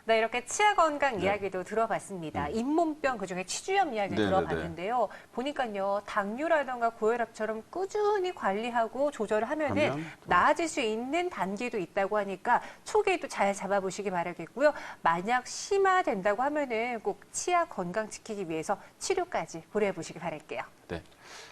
네, 이렇게 치아 건강 이야기도 들어봤습니다. 잇몸병 그중에 치주염 이야기 들어봤는데요. 보니까요, 당뇨라든가 고혈압처럼 꾸준히 관리하고 조절을 하면은 나아질 수 있는 단계도 있다고 하니까 초기에도 잘 잡아보시기 바라겠고요. 만약 심화된다고 하면은 꼭 치아 건강 지키기 위해서 치료까지 고려해 보시기 바랄게요. 네.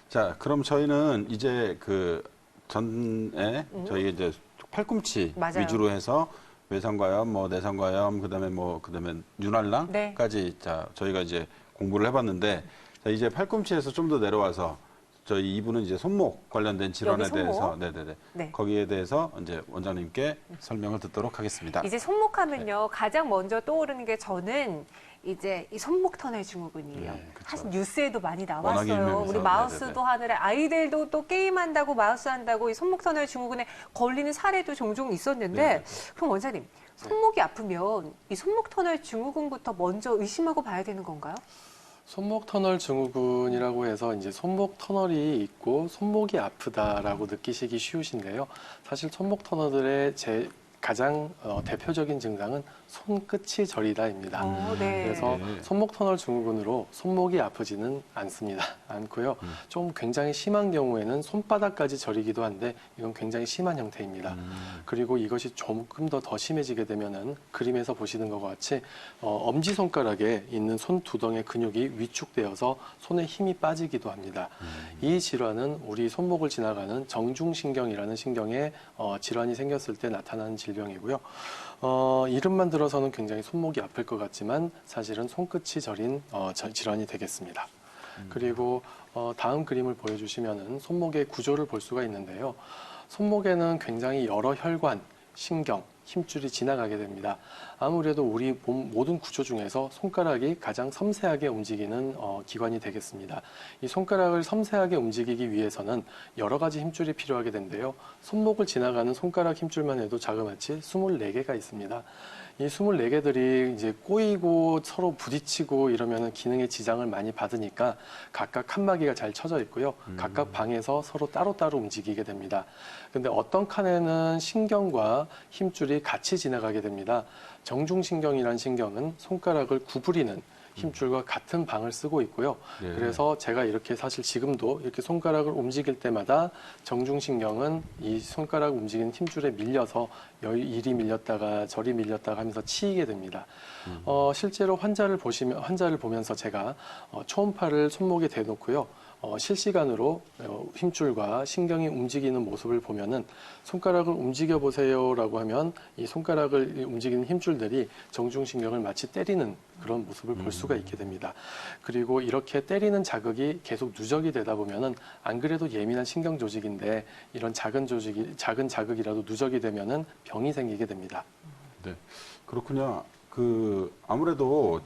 자, 그럼 저희는 이제 그 전에 저희 이제 팔꿈치 맞아요. 위주로 해서 외상과염, 뭐 내상과염, 그다음에 윤활랑까지 자, 저희가 이제 공부를 해봤는데 자, 이제 팔꿈치에서 좀 더 내려와서 저희 이분은 이제 손목 관련된 질환에 대해서 네. 거기에 대해서 이제 원장님께 설명을 듣도록 하겠습니다. 이제 손목하면요, 가장 먼저 떠오르는 게 저는 이제 이 손목 터널 증후군이에요. 네, 그쵸. 사실 뉴스에도 많이 워낙에 나왔어요. 유명해서. 우리 마우스도 네네네. 하느라 아이들도 또 게임한다고 마우스 한다고 이 손목 터널 증후군에 걸리는 사례도 종종 있었는데 네네. 그럼 원장님, 손목이 아프면 이 손목 터널 증후군부터 먼저 의심하고 봐야 되는 건가요? 손목 터널 증후군이라고 해서 이제 손목 터널이 있고 손목이 아프다라고 느끼시기 쉬우신데요. 사실 손목 터널들의 가장 대표적인 증상은 손끝이 저리다입니다. 네. 그래서 네. 손목 터널 증후군으로 손목이 아프지는 않고요. 좀 굉장히 심한 경우에는 손바닥까지 저리기도 한데 이건 굉장히 심한 형태입니다. 그리고 이것이 조금 더 심해지게 되면은 그림에서 보시는 것과 같이 엄지손가락에 있는 손두덩의 근육이 위축되어서 손에 힘이 빠지기도 합니다. 이 질환은 우리 손목을 지나가는 정중신경이라는 신경에 질환이 생겼을 때 나타나는 질병이고요. 이름만 들어서는 굉장히 손목이 아플 것 같지만 사실은 손끝이 저린 질환이 되겠습니다. 그리고 다음 그림을 보여주시면은 손목의 구조를 볼 수가 있는데요. 손목에는 굉장히 여러 혈관, 신경, 힘줄이 지나가게 됩니다. 아무래도 우리 몸 모든 구조 중에서 손가락이 가장 섬세하게 움직이는 기관이 되겠습니다. 이 손가락을 섬세하게 움직이기 위해서는 여러 가지 힘줄이 필요하게 된대요. 손목을 지나가는 손가락 힘줄만 해도 자그마치 24개가 있습니다. 이 24개들이 이제 꼬이고 서로 부딪히고 이러면 기능에 지장을 많이 받으니까 각각 칸막이가 잘 쳐져 있고요. 각각 방에서 서로 따로따로 움직이게 됩니다. 근데 어떤 칸에는 신경과 힘줄이 같이 지나가게 됩니다. 정중신경이라는 신경은 손가락을 구부리는 힘줄과 같은 방을 쓰고 있고요. 네. 그래서 제가 이렇게 사실 지금도 이렇게 손가락을 움직일 때마다 정중신경은 이 손가락 움직이는 힘줄에 밀려서 이리 밀렸다가 저리 밀렸다가 하면서 치이게 됩니다. 실제로 환자를 보면서 제가 초음파를 손목에 대놓고요. 실시간으로 힘줄과 신경이 움직이는 모습을 보면은 손가락을 움직여 보세요라고 하면 이 손가락을 움직이는 힘줄들이 정중신경을 마치 때리는 그런 모습을 볼 수가 있게 됩니다. 그리고 이렇게 때리는 자극이 계속 누적이 되다 보면은 안 그래도 예민한 신경 조직인데 이런 작은 자극이라도 누적이 되면은 병이 생기게 됩니다. 네. 그렇군요. 아무래도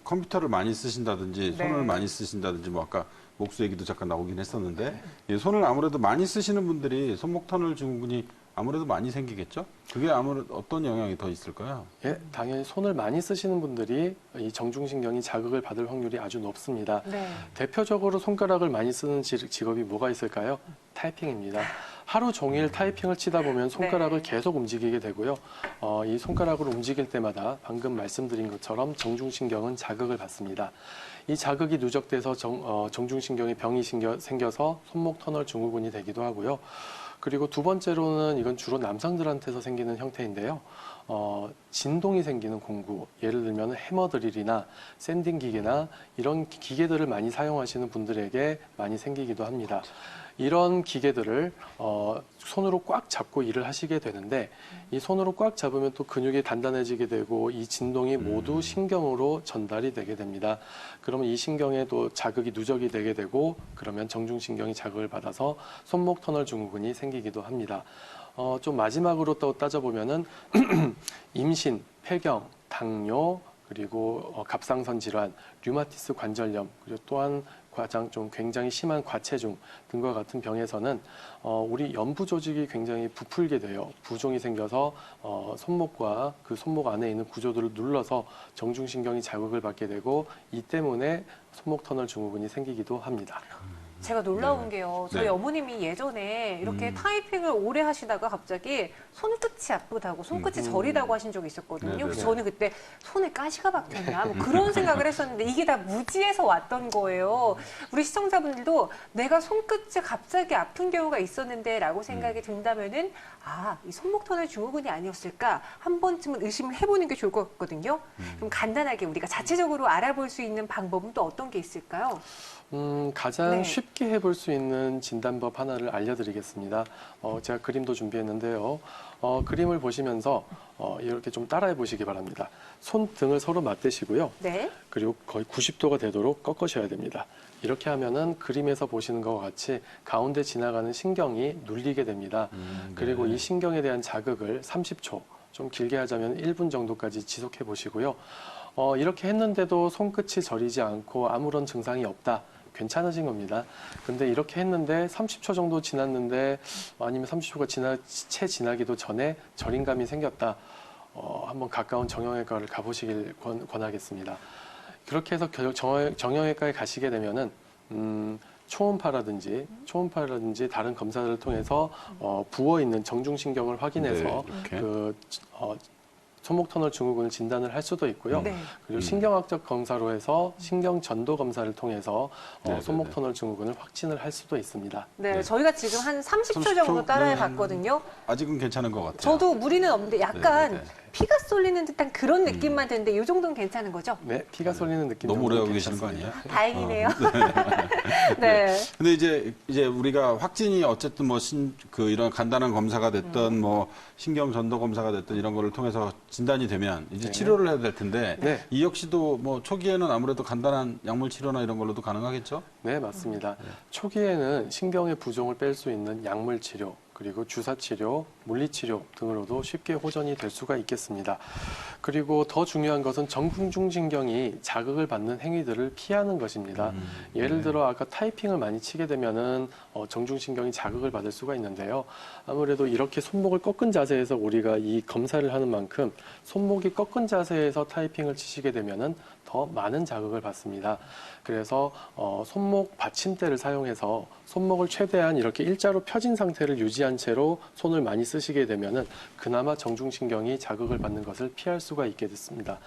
컴퓨터를 많이 쓰신다든지 손을 많이 쓰신다든지 뭐 아까 목수 얘기도 잠깐 나오긴 했었는데 이 손을 아무래도 많이 쓰시는 분들이 손목 터널 증후군이 아무래도 많이 생기겠죠? 그게 아무래도 어떤 영향이 더 있을까요? 예, 당연히 손을 많이 쓰시는 분들이 이 정중신경이 자극을 받을 확률이 아주 높습니다. 네. 대표적으로 손가락을 많이 쓰는 직업이 뭐가 있을까요? 타이핑입니다. 하루 종일 타이핑을 치다 보면 손가락을 계속 움직이게 되고요. 이 손가락을 움직일 때마다 방금 말씀드린 것처럼 정중신경은 자극을 받습니다. 이 자극이 누적돼서 정중신경에 병이 생겨서 손목 터널 증후군이 되기도 하고요. 그리고 두 번째로는 이건 주로 남성들한테서 생기는 형태인데요. 진동이 생기는 공구, 예를 들면 해머드릴이나 샌딩 기계나 이런 기계들을 많이 사용하시는 분들에게 많이 생기기도 합니다. 이런 기계들을 손으로 꽉 잡고 일을 하시게 되는데 이 손으로 꽉 잡으면 또 근육이 단단해지게 되고 이 진동이 모두 신경으로 전달이 되게 됩니다. 그러면 이 신경에 또 자극이 누적이 되게 되고 그러면 정중신경이 자극을 받아서 손목 터널 증후군이 생기기도 합니다. 좀 마지막으로 또 따져보면은 임신, 폐경, 당뇨, 그리고 갑상선 질환, 류마티스 관절염, 그리고 또한 가장 좀 굉장히 심한 과체중 등과 같은 병에서는 우리 연부 조직이 굉장히 부풀게 돼요. 부종이 생겨서 손목과 그 손목 안에 있는 구조들을 눌러서 정중신경이 자극을 받게 되고 이 때문에 손목 터널 증후군이 생기기도 합니다. 제가 놀라운 네. 게요. 저희 네. 어머님이 예전에 이렇게 타이핑을 오래 하시다가 갑자기 손끝이 아프다고, 손끝이 저리다고 하신 적이 있었거든요. 네, 그래서 네. 저는 그때 손에 가시가 박혔나 뭐 그런 생각을 했었는데 이게 다 무지에서 왔던 거예요. 우리 시청자분들도 내가 손끝이 갑자기 아픈 경우가 있었는데라고 생각이 든다면은 이 손목 터널 증후군이 아니었을까 한 번쯤은 의심을 해보는 게 좋을 것 같거든요. 그럼 간단하게 우리가 자체적으로 알아볼 수 있는 방법은 또 어떤 게 있을까요? 가장 네. 쉽게 해볼 수 있는 진단법 하나를 알려드리겠습니다. 제가 그림도 준비했는데요. 그림을 보시면서 이렇게 좀 따라해 보시기 바랍니다. 손등을 서로 맞대시고요. 네. 그리고 거의 90도가 되도록 꺾으셔야 됩니다. 이렇게 하면은 그림에서 보시는 것과 같이 가운데 지나가는 신경이 눌리게 됩니다. 그리고 네. 이 신경에 대한 자극을 30초, 좀 길게 하자면 1분 정도까지 지속해 보시고요. 이렇게 했는데도 손끝이 저리지 않고 아무런 증상이 없다. 괜찮으신 겁니다. 근데 이렇게 했는데 30초 정도 지났는데 아니면 30초가 채 지나기도 전에 저림감이 생겼다. 한번 가까운 정형외과를 가보시길 권하겠습니다. 그렇게 해서 정형외과에 가시게 되면은 초음파라든지 다른 검사를 통해서 부어 있는 정중신경을 확인해서 네, 이렇게. 손목 터널 증후군을 진단을 할 수도 있고요. 네. 그리고 신경학적 검사로 해서 신경 전도 검사를 통해서 네, 손목 네, 네. 터널 증후군을 확진을 할 수도 있습니다. 네, 네. 저희가 지금 한 30초 30초? 정도 따라해 네. 봤거든요. 아직은 괜찮은 것 같아요. 저도 무리는 없는데 약간 네, 네, 네. 피가 쏠리는 듯한 그런 느낌만 드는데 이 정도는 괜찮은 거죠? 네, 피가 쏠리는 느낌 너무 오래 정도는 하고 계시는 거 괜찮습니다. 아니에요? 다행이네요. 네. 근데 이제 우리가 확진이 어쨌든 뭐 이런 간단한 검사가 됐던 뭐 신경 전도 검사가 됐던 이런 거를 통해서 진단이 되면 이제 네. 치료를 해야 될 텐데 네. 이 역시도 뭐 초기에는 아무래도 간단한 약물 치료나 이런 걸로도 가능하겠죠? 네, 맞습니다. 초기에는 신경의 부종을 뺄 수 있는 약물 치료, 그리고 주사 치료, 물리 치료 등으로도 쉽게 호전이 될 수가 있겠습니다. 그리고 더 중요한 것은 정중신경이 자극을 받는 행위들을 피하는 것입니다. 예를 들어 아까 타이핑을 많이 치게 되면은 정중신경이 자극을 받을 수가 있는데요. 아무래도 이렇게 손목을 꺾은 자세에서 우리가 이 검사를 하는 만큼 손목이 꺾은 자세에서 타이핑을 치시게 되면은 더 많은 자극을 받습니다. 그래서 손목 받침대를 사용해서 손목을 최대한 이렇게 일자로 펴진 상태를 유지한 채로 손을 많이 쓰시게 되면은 그나마 정중신경이 자극을 받는 것을 피할 수가 있게 됐습니다.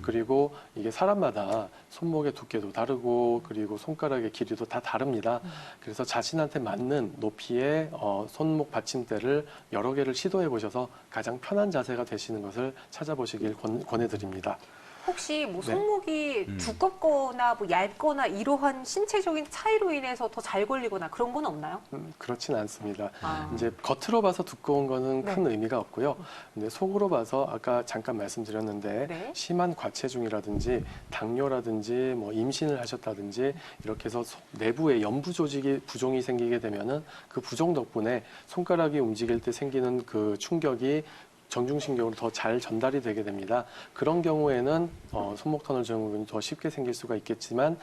그리고 이게 사람마다 손목의 두께도 다르고 그리고 손가락의 길이도 다 다릅니다. 그래서 자신한테 맞는 높이의 손목 받침대를 여러 개를 시도해 보셔서 가장 편한 자세가 되시는 것을 찾아보시길 권해드립니다. 혹시 뭐 네. 손목이 두껍거나 뭐 얇거나 이러한 신체적인 차이로 인해서 더 잘 걸리거나 그런 건 없나요? 그렇진 않습니다. 아. 이제 겉으로 봐서 두꺼운 거는 네. 큰 의미가 없고요. 근데 속으로 봐서 아까 잠깐 말씀드렸는데 네. 심한 과체중이라든지 당뇨라든지 뭐 임신을 하셨다든지 이렇게 해서 내부에 연부 조직이 부종이 생기게 되면은 그 부종 덕분에 손가락이 움직일 때 생기는 그 충격이 정중신경으로 더 잘 전달이 되게 됩니다. 그런 경우에는 손목 터널 증후군이 더 쉽게 생길 수가 있겠지만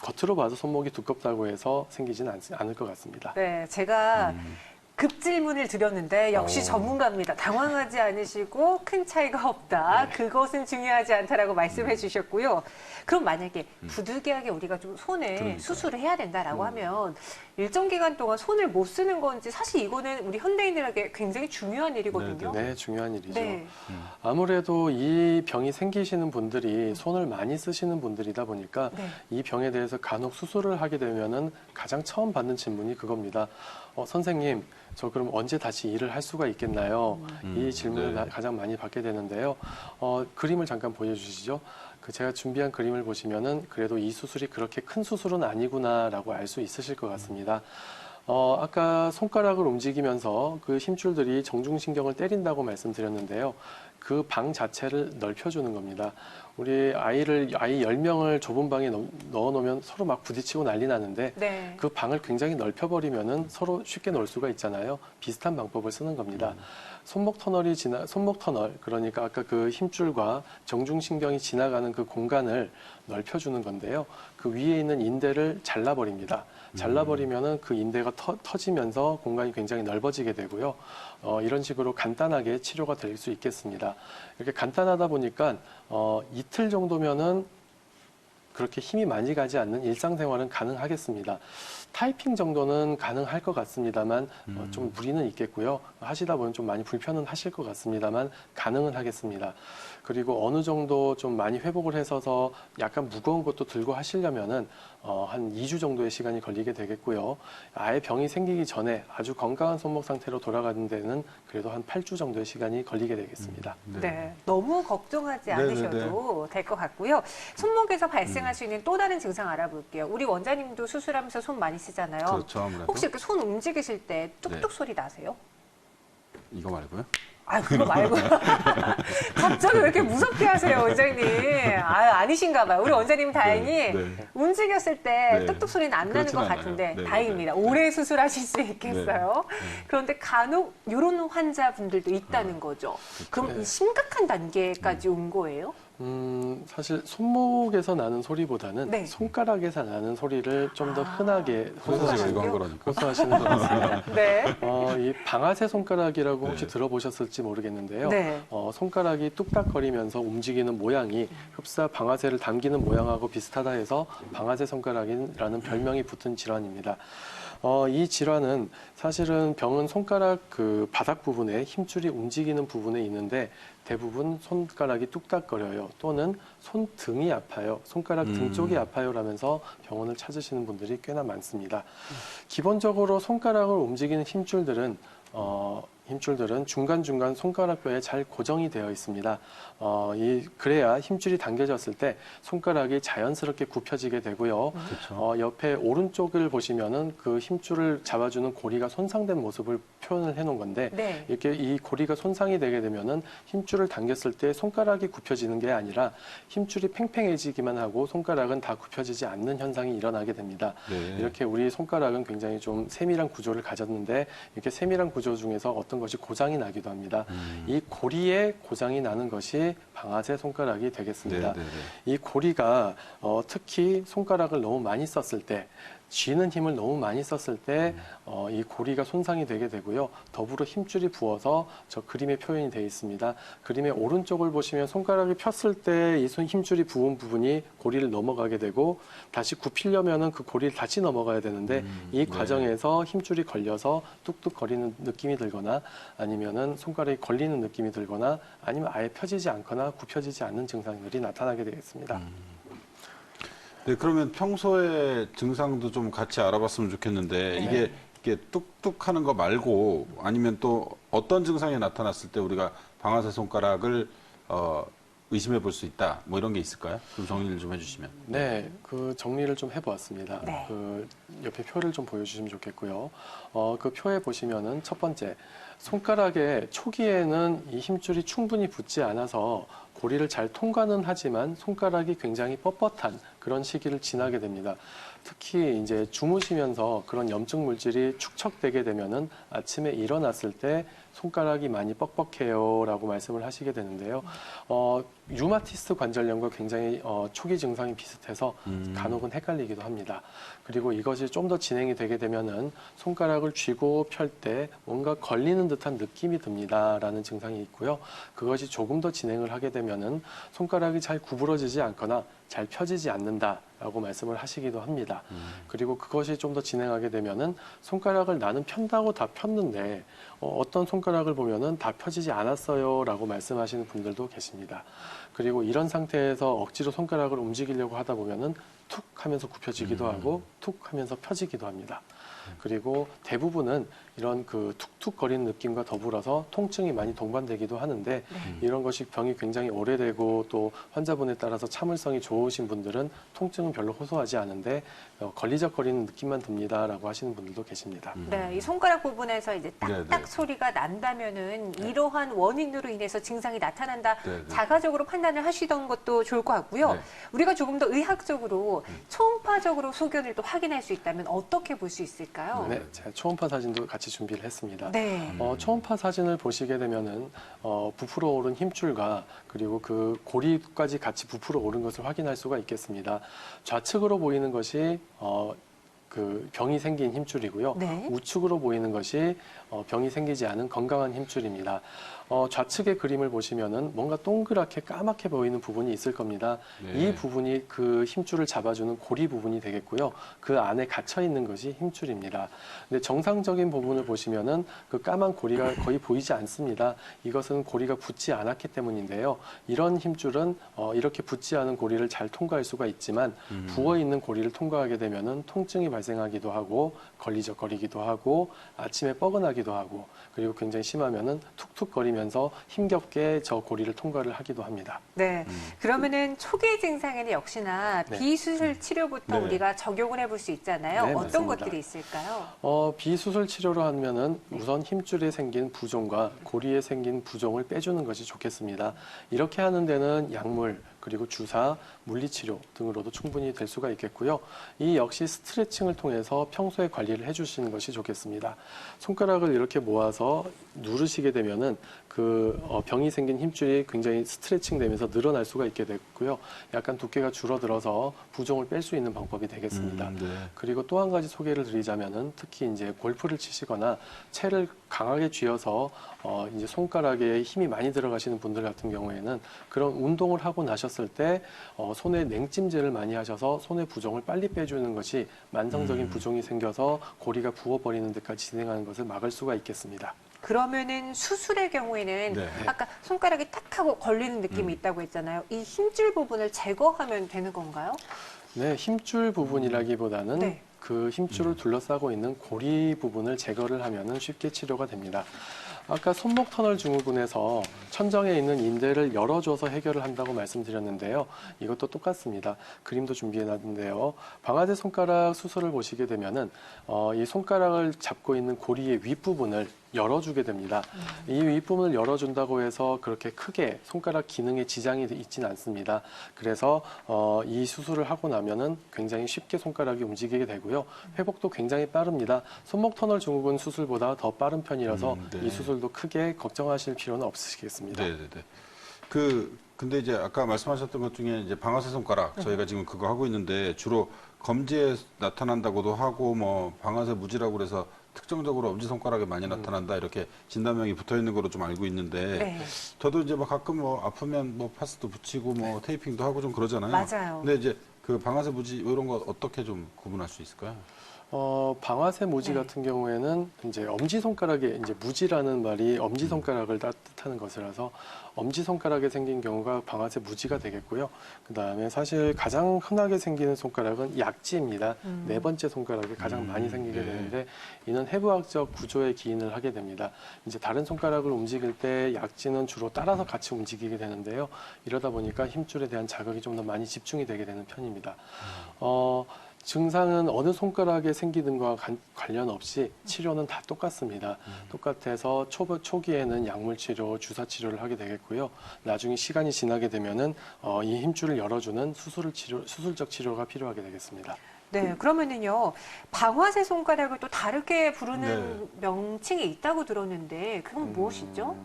겉으로 봐서 손목이 두껍다고 해서 생기지는 않을 것 같습니다. 네, 제가 급질문을 드렸는데 역시 전문가입니다. 당황하지 않으시고 큰 차이가 없다. 그것은 중요하지 않다라고 말씀해 주셨고요. 그럼 만약에 부득이하게 우리가 좀 손에 그러니까요. 수술을 해야 된다라고 하면 일정 기간 동안 손을 못 쓰는 건지 사실 이거는 우리 현대인들에게 굉장히 중요한 일이거든요. 네, 중요한 일이죠. 네. 아무래도 이 병이 생기시는 분들이 손을 많이 쓰시는 분들이다 보니까 네. 이 병에 대해서 간혹 수술을 하게 되면은 가장 처음 받는 질문이 그겁니다. 선생님, 저 그럼 언제 다시 일을 할 수가 있겠나요? 이 질문을 네. 가장 많이 받게 되는데요. 그림을 잠깐 보여주시죠. 제가 준비한 그림을 보시면은 그래도 이 수술이 그렇게 큰 수술은 아니구나라고 알 수 있으실 것 같습니다. 아까 손가락을 움직이면서 그 힘줄들이 정중신경을 때린다고 말씀드렸는데요. 그 방 자체를 넓혀주는 겁니다. 우리 아이 10명을 좁은 방에 넣어놓으면 서로 막 부딪히고 난리 나는데 네. 그 방을 굉장히 넓혀버리면은 서로 쉽게 놀 수가 있잖아요. 비슷한 방법을 쓰는 겁니다. 손목 터널, 그러니까 아까 그 힘줄과 정중신경이 지나가는 그 공간을 넓혀주는 건데요. 그 위에 있는 인대를 잘라버립니다. 잘라버리면은 그 인대가 터지면서 공간이 굉장히 넓어지게 되고요. 이런 식으로 간단하게 치료가 될 수 있겠습니다. 이렇게 간단하다 보니까 이틀 정도면은 그렇게 힘이 많이 가지 않는 일상생활은 가능하겠습니다. 타이핑 정도는 가능할 것 같습니다만 좀 무리는 있겠고요. 하시다 보면 좀 많이 불편은 하실 것 같습니다만 가능은 하겠습니다. 그리고 어느 정도 좀 많이 회복을 해서서 약간 무거운 것도 들고 하시려면은 한 2주 정도의 시간이 걸리게 되겠고요. 아예 병이 생기기 전에 아주 건강한 손목 상태로 돌아가는 데는 그래도 한 8주 정도의 시간이 걸리게 되겠습니다. 네. 너무 걱정하지 네네네. 않으셔도 될 것 같고요. 손목에서 발생할 수 있는 또 다른 증상 알아볼게요. 우리 원장님도 수술하면서 손 많이 쓰잖아요. 그렇죠, 아무래도. 혹시 이렇게 손 움직이실 때 뚝뚝 네. 소리 나세요? 이거 말고요? 아, 그거 말고. 갑자기 왜 이렇게 무섭게 하세요, 원장님? 아, 아니신가 봐요. 우리 원장님 다행히 네. 움직였을 때 네. 뚝뚝 소리는 안 나는 그렇진 것 않아요. 같은데 네, 다행입니다. 네. 오래 수술하실 수 있겠어요. 네. 그런데 간혹 이런 환자분들도 있다는 거죠. 그럼 네. 이 심각한 단계까지 온 거예요? 사실 손목에서 나는 소리보다는 네. 손가락에서 나는 소리를 좀 더 흔하게 그래서 제가 이거 한 거라니까. 호소하시는 것 같습니다. 네. 이 방아쇠 손가락이라고 혹시 네. 들어보셨을지 모르겠는데요. 네. 손가락이 뚝딱거리면서 움직이는 모양이 흡사 방아쇠를 당기는 모양하고 비슷하다 해서 방아쇠 손가락이라는 별명이 붙은 질환입니다. 이 질환은 사실은 병은 손가락 그 바닥 부분에 힘줄이 움직이는 부분에 있는데 대부분 손가락이 뚝딱거려요. 또는 손등이 아파요. 손가락 등 쪽이 아파요 라면서 병원을 찾으시는 분들이 꽤나 많습니다. 기본적으로 손가락을 움직이는 힘줄들은 중간중간 손가락뼈에 잘 고정이 되어 있습니다. 그래야 힘줄이 당겨졌을 때 손가락이 자연스럽게 굽혀지게 되고요. 그렇죠. 옆에 오른쪽을 보시면은 그 힘줄을 잡아주는 고리가 손상된 모습을 표현을 해놓은 건데 네. 이렇게 이 고리가 손상이 되게 되면은 힘줄을 당겼을 때 손가락이 굽혀지는 게 아니라 힘줄이 팽팽해지기만 하고 손가락은 다 굽혀지지 않는 현상이 일어나게 됩니다. 네. 이렇게 우리 손가락은 굉장히 좀 세밀한 구조를 가졌는데 이렇게 세밀한 구조 중에서 어떤 것이 고장이 나기도 합니다. 이 고리에 고장이 나는 것이 방아쇠 손가락이 되겠습니다. 네, 네, 이 고리가 특히 손가락을 너무 많이 썼을 때 쥐는 힘을 너무 많이 썼을 때 이 고리가 손상이 되게 되고요. 더불어 힘줄이 부어서 저 그림에 표현이 되어 있습니다. 그림의 오른쪽을 보시면 손가락이 폈을 때 이 힘줄이 부은 부분이 고리를 넘어가게 되고 다시 굽히려면은 그 고리를 다시 넘어가야 되는데 이 네. 과정에서 힘줄이 걸려서 뚝뚝 거리는 느낌이 들거나 아니면은 손가락이 걸리는 느낌이 들거나 아니면 아예 펴지지 않거나 굽혀지지 않는 증상들이 나타나게 되겠습니다. 네, 그러면 평소에 증상도 좀 같이 알아봤으면 좋겠는데 이게 뚝뚝 하는 거 말고 아니면 또 어떤 증상이 나타났을 때 우리가 방아쇠 손가락을 의심해 볼 수 있다. 뭐 이런 게 있을까요? 좀 정리를 좀 해주시면. 네, 그 정리를 좀 해보았습니다. 네. 그 옆에 표를 좀 보여주시면 좋겠고요. 그 표에 보시면은 첫 번째, 손가락에 초기에는 이 힘줄이 충분히 붙지 않아서 고리를 잘 통과는 하지만 손가락이 굉장히 뻣뻣한 그런 시기를 지나게 됩니다. 특히 이제 주무시면서 그런 염증 물질이 축적되게 되면은 아침에 일어났을 때 손가락이 많이 뻑뻑해요라고 말씀을 하시게 되는데요. 류마티스 관절염과 굉장히 초기 증상이 비슷해서 간혹은 헷갈리기도 합니다. 그리고 이것이 좀 더 진행이 되게 되면은 손가락을 쥐고 펼 때 뭔가 걸리는 듯한 느낌이 듭니다라는 증상이 있고요. 그것이 조금 더 진행을 하게 되면은 손가락이 잘 구부러지지 않거나 잘 펴지지 않는다라고 말씀을 하시기도 합니다. 그리고 그것이 좀 더 진행하게 되면은 손가락을 나는 편다고 다 폈는데 어떤 손가락을 보면은 다 펴지지 않았어요라고 말씀하시는 분들도 계십니다. 그리고 이런 상태에서 억지로 손가락을 움직이려고 하다 보면은 툭 하면서 굽혀지기도 하고 툭 하면서 펴지기도 합니다. 그리고 대부분은 이런 그 툭툭거리는 느낌과 더불어서 통증이 많이 동반되기도 하는데 이런 것이 병이 굉장히 오래되고 또 환자분에 따라서 참을성이 좋으신 분들은 통증은 별로 호소하지 않은데 걸리적거리는 느낌만 듭니다라고 하시는 분들도 계십니다. 네, 이 손가락 부분에서 이제 딱딱 네, 네. 소리가 난다면은 이러한 원인으로 인해서 증상이 나타난다. 네, 네. 자가적으로 판단을 하시던 것도 좋을 것 같고요. 네. 우리가 조금 더 의학적으로 초음파적으로 소견을 또 확인할 수 있다면 어떻게 볼 수 있을까요? 네, 제가 초음파 사진도 같이 준비를 했습니다. 네. 초음파 사진을 보시게 되면은 부풀어 오른 힘줄과 그리고 그 고리까지 같이 부풀어 오른 것을 확인할 수가 있겠습니다. 좌측으로 보이는 것이 그 병이 생긴 힘줄이고요. 네. 우측으로 보이는 것이 병이 생기지 않은 건강한 힘줄입니다. 좌측의 그림을 보시면은 뭔가 동그랗게 까맣게 보이는 부분이 있을 겁니다. 네. 이 부분이 그 힘줄을 잡아주는 고리 부분이 되겠고요. 그 안에 갇혀 있는 것이 힘줄입니다. 근데 정상적인 부분을 보시면은 그 까만 고리가 거의 보이지 않습니다. 이것은 고리가 붙지 않았기 때문인데요. 이런 힘줄은 이렇게 붙지 않은 고리를 잘 통과할 수가 있지만 부어 있는 고리를 통과하게 되면은 통증이 발생하기도 하고 걸리적거리기도 하고 아침에 뻐근하기도 하고 그리고 굉장히 심하면은 툭툭거리면서 힘겹게 저 고리를 통과를 하기도 합니다. 네. 그러면은 초기 증상에는 역시나 네. 비수술 치료부터 네. 우리가 적용을 해볼 수 있잖아요. 네, 어떤 맞습니다. 것들이 있을까요? 비수술 치료로 하면은 우선 힘줄에 생긴 부종과 고리에 생긴 부종을 빼주는 것이 좋겠습니다. 이렇게 하는 데는 약물, 그리고 주사, 물리치료 등으로도 충분히 될 수가 있겠고요. 이 역시 스트레칭을 통해서 평소에 관리를 해주시는 것이 좋겠습니다. 손가락을 이렇게 모아서 누르시게 되면은 그 병이 생긴 힘줄이 굉장히 스트레칭 되면서 늘어날 수가 있게 되고요. 약간 두께가 줄어들어서 부종을 뺄 수 있는 방법이 되겠습니다. 네. 그리고 또 한 가지 소개를 드리자면은 특히 이제 골프를 치시거나 채를 강하게 쥐어서 이제 손가락에 힘이 많이 들어가시는 분들 같은 경우에는 그런 운동을 하고 나셨을 때 손에 냉찜질을 많이 하셔서 손의 부종을 빨리 빼주는 것이 만성적인 부종이 생겨서 고리가 부어버리는 데까지 진행하는 것을 막을 수가 있겠습니다. 그러면은 수술의 경우에는 네. 아까 손가락이 탁 하고 걸리는 느낌이 있다고 했잖아요. 이 힘줄 부분을 제거하면 되는 건가요? 네, 힘줄 부분이라기보다는 네. 그 힘줄을 둘러싸고 있는 고리 부분을 제거를 하면은 쉽게 치료가 됩니다. 아까 손목 터널 증후군에서 천정에 있는 인대를 열어줘서 해결을 한다고 말씀드렸는데요. 이것도 똑같습니다. 그림도 준비해놨는데요. 방아쇠 손가락 수술을 보시게 되면은 이 손가락을 잡고 있는 고리의 윗부분을 열어주게 됩니다. 이 윗부분을 열어준다고 해서 그렇게 크게 손가락 기능에 지장이 있지는 않습니다. 그래서 이 수술을 하고 나면은 굉장히 쉽게 손가락이 움직이게 되고요. 회복도 굉장히 빠릅니다. 손목 터널 증후군 수술보다 더 빠른 편이라서 네. 이 수술도 크게 걱정하실 필요는 없으시겠습니다. 네네네. 근데 이제 아까 말씀하셨던 것 중에 이제 방아쇠 손가락 저희가 지금 그거 하고 있는데 주로 검지에 나타난다고도 하고 뭐 방아쇠 무지라고 그래서 특정적으로 엄지손가락에 많이 나타난다 이렇게 진단명이 붙어 있는 거로 좀 알고 있는데 네. 저도 이제 뭐 가끔 뭐 아프면 뭐 파스도 붙이고 뭐 테이핑도 하고 좀 그러잖아요. 맞아요. 근데 이제 그 방아쇠 무지 이런 거 어떻게 좀 구분할 수 있을까요? 방아쇠 무지 네. 같은 경우에는 이제 엄지손가락에 이제 무지라는 말이 엄지손가락을 뜻하는 것이라서 엄지손가락에 생긴 경우가 방아쇠 무지가 되겠고요. 그 다음에 사실 가장 흔하게 생기는 손가락은 약지입니다. 네 번째 손가락에 가장 많이 생기게 네. 되는데 이는 해부학적 구조의 기인을 하게 됩니다. 이제 다른 손가락을 움직일 때 약지는 주로 따라서 같이 움직이게 되는데요. 이러다 보니까 힘줄에 대한 자극이 좀 더 많이 집중이 되게 되는 편입니다. 증상은 어느 손가락에 생기는 것과 관련 없이 치료는 다 똑같습니다. 똑같아서 초기에는 약물 치료, 주사 치료를 하게 되겠고요. 나중에 시간이 지나게 되면은 이 힘줄을 열어주는 수술적 치료가 필요하게 되겠습니다. 네, 그러면은요, 방아쇠 손가락을 또 다르게 부르는 명칭이 있다고 들었는데, 그건 무엇이죠?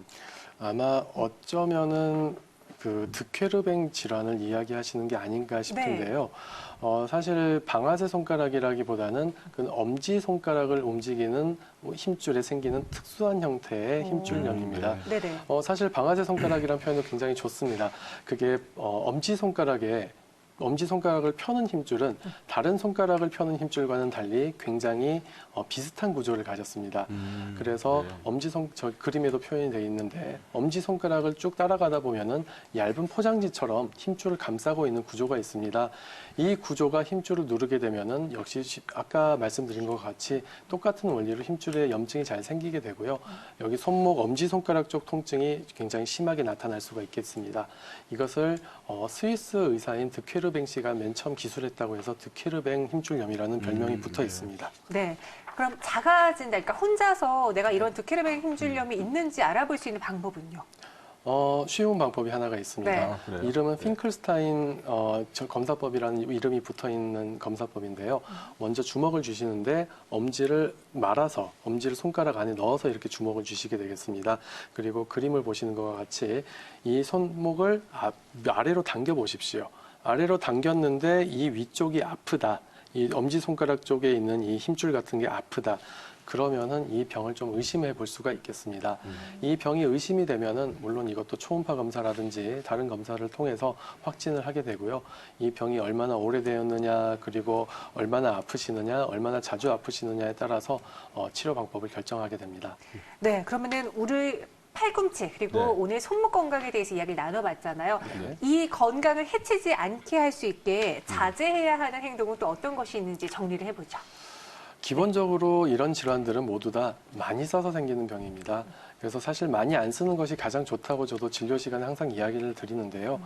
아마 어쩌면은 그 득회르뱅 질환을 이야기하시는 게 아닌가 싶은데요. 사실 방아쇠 손가락이라기보다는 그 엄지 손가락을 움직이는 힘줄에 생기는 특수한 형태의 힘줄염입니다. 네네. 사실 방아쇠 손가락이라는 표현도 굉장히 좋습니다. 그게 엄지 손가락을 펴는 힘줄은 다른 손가락을 펴는 힘줄과는 달리 굉장히 비슷한 구조를 가졌습니다. 그래서 저 그림에도 표현이 되어 있는데 엄지손가락을 쭉 따라가다 보면은 얇은 포장지처럼 힘줄을 감싸고 있는 구조가 있습니다. 이 구조가 힘줄을 누르게 되면은 역시 아까 말씀드린 것 같이 똑같은 원리로 힘줄에 염증이 잘 생기게 되고요. 여기 손목, 엄지손가락 쪽 통증이 굉장히 심하게 나타날 수가 있겠습니다. 이것을 스위스 의사인 득회르뱅 씨가 맨 처음 기술했다고 해서 득회르뱅 힘줄염이라는 별명이 붙어 있습니다. 네. 그럼 작아진다, 그러니까 혼자서 내가 이런 득회르뱅 힘줄염이 있는지 알아볼 수 있는 방법은요? 쉬운 방법이 하나가 있습니다. 네. 아, 그래요? 이름은 핑클스타인 검사법이라는 이름이 붙어 있는 검사법인데요. 먼저 주먹을 주시는데 엄지를 말아서 엄지를 손가락 안에 넣어서 이렇게 주먹을 주시게 되겠습니다. 그리고 그림을 보시는 것과 같이 이 손목을 아래로 당겨 보십시오. 아래로 당겼는데 이 위쪽이 아프다. 이 엄지손가락 쪽에 있는 이 힘줄 같은 게 아프다. 그러면은 이 병을 좀 의심해 볼 수가 있겠습니다. 이 병이 의심이 되면은 물론 이것도 초음파 검사라든지 다른 검사를 통해서 확진을 하게 되고요. 이 병이 얼마나 오래되었느냐, 그리고 얼마나 아프시느냐, 얼마나 자주 아프시느냐에 따라서 치료 방법을 결정하게 됩니다. 네, 그러면은 우리 팔꿈치 그리고 네. 오늘 손목 건강에 대해서 이야기를 나눠봤잖아요. 네. 이 건강을 해치지 않게 할 수 있게 자제해야 하는 행동은 또 어떤 것이 있는지 정리를 해보죠. 기본적으로 이런 질환들은 모두 다 많이 써서 생기는 병입니다. 그래서 사실 많이 안 쓰는 것이 가장 좋다고 저도 진료 시간에 항상 이야기를 드리는데요.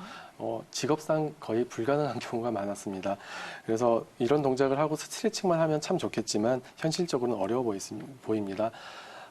직업상 거의 불가능한 경우가 많았습니다. 그래서 이런 동작을 하고 스트레칭만 하면 참 좋겠지만 현실적으로는 어려워 보입니다.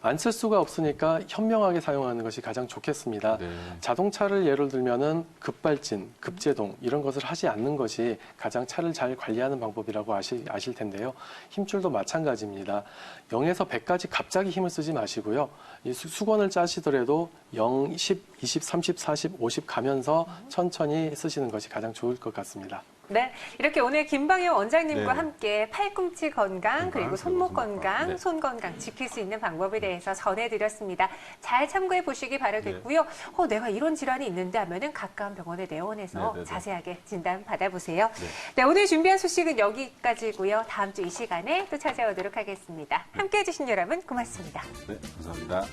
안 쓸 수가 없으니까 현명하게 사용하는 것이 가장 좋겠습니다. 네. 자동차를 예를 들면은 급발진, 급제동 이런 것을 하지 않는 것이 가장 차를 잘 관리하는 방법이라고 아실 텐데요. 힘줄도 마찬가지입니다. 0에서 100까지 갑자기 힘을 쓰지 마시고요. 이 수건을 짜시더라도 0, 10, 20, 30, 40, 50 가면서 천천히 쓰시는 것이 가장 좋을 것 같습니다. 네, 이렇게 오늘 김방현 원장님과 네. 함께 팔꿈치 건강, 그리고 손목 건강, 네. 손 건강 지킬 수 있는 방법에 대해서 전해드렸습니다. 잘 참고해 보시기 바라겠고요. 내가 이런 질환이 있는데 하면은 가까운 병원에 내원해서 네, 네, 네. 자세하게 진단 받아보세요. 네. 네, 오늘 준비한 소식은 여기까지고요. 다음 주 이 시간에 또 찾아오도록 하겠습니다. 함께해 주신 여러분 고맙습니다. 네, 감사합니다.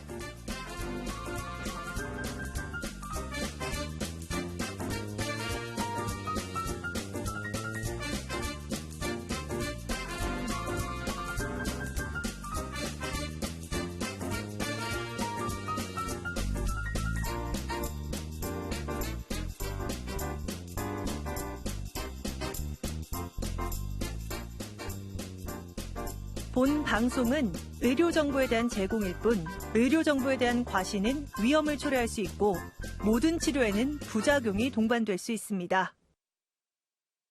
본 방송은 의료정보에 대한 제공일 뿐 의료정보에 대한 과시는 위험을 초래할 수 있고 모든 치료에는 부작용이 동반될 수 있습니다.